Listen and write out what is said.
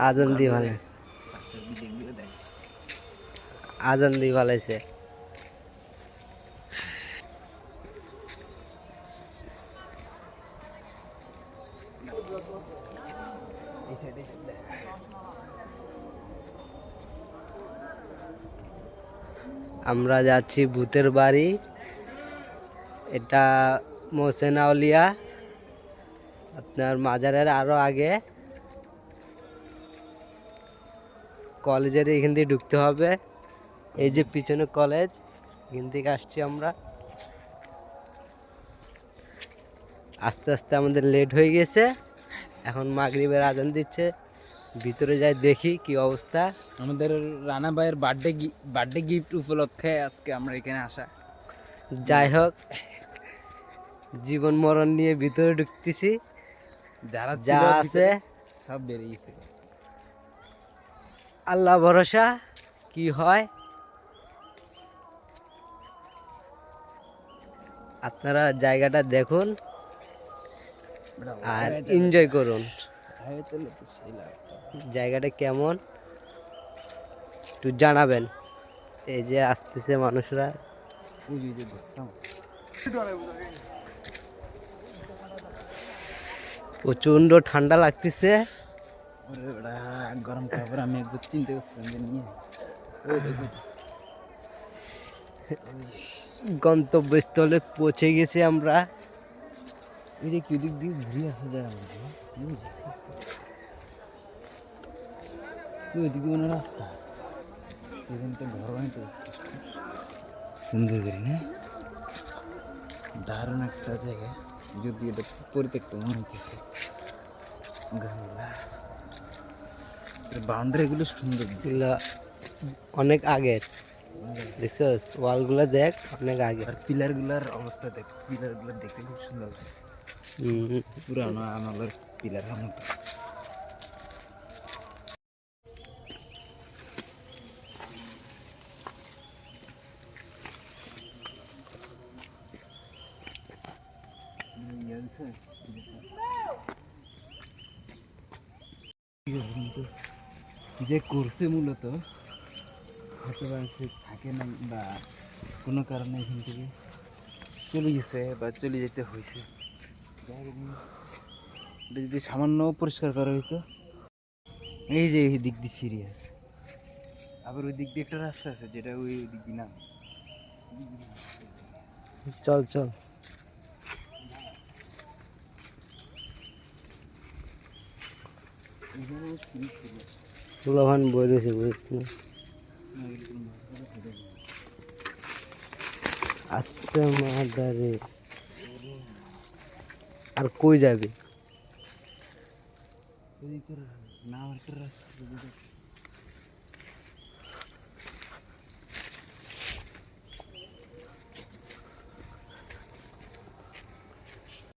আজান দি ভালো, আজান দি ভালাইছে। আমরা যাচ্ছি ভূতের বাড়ি। এটা মোহসেন আউলিয়া, আপনার মাজারের আরো আগে। কলেজের এখান দিয়ে ঢুকতে হবে। এই যে পিছনে কলেজ, এখান থেকে আসছি আমরা। আস্তে আস্তে আমাদের লেট হয়ে গেছে, এখন মাগরিবের আজান দিচ্ছে। ভিতরে যাই দেখি কি অবস্থা। আমাদের রানা ভাইয়ের বার্থডে গিফট উপলক্ষে আজকে আমরা এখানে আসা। যাই হোক, জীবন মরণ নিয়ে ভিতরে ঢুকতেছি। যারা যা আছে সব বেরিয়ে গেছে। আল্লাহ ভরসা, কি হয়। আপনারা জায়গাটা দেখুন আর এনজয় করুন। জায়গাটা কেমন একটু জানাবেন। এই যে আসতেছে মানুষরা। প্রচন্ড ঠান্ডা লাগতেছে। গরম কাপড় আমি একবার চিনতে পারছিলাম যে নিয়ে গন্তব্যস্থলে পৌঁছে গেছি আমরা। এই যে দিক দিয়ে ঘুরে আসা যায় আমাদের, ওইদিকে কোনো রাস্তা, এখান থেকে ঘর বানাইতে সুন্দর করে না, দারুণ একটা জায়গা। যদি এটা পরিত্যক্ত মনে হইতেছে, বাউন্ডারিগুলো সুন্দর, অনেক আগের দেখছিস, ওয়ালগুলো দেখ অনেক আগে। আর পিলারগুলোর অবস্থা দেখ, পিলারগুলো দেখতে খুব সুন্দর লাগে। পুরানো আমলের পিলারের মতো। যে করছে মূলত হয়তো বা সে থাকে না, বা কোনো কারণে এখান থেকে চলে গেছে বা চলে যেতে হয়েছে। যদি সামান্য পরিষ্কার করা হইতো। এই যে এই দিক দিয়ে সিঁড়ি আছে, আবার ওই দিক দিয়ে একটা রাস্তা আছে যেটা ওই দিক দিয়ে না। চল চল, ফুলভান বই দিয়েছে, বুঝিস না। আস্তে মাদারে, আর কই যাবি? না একটা রাস্তা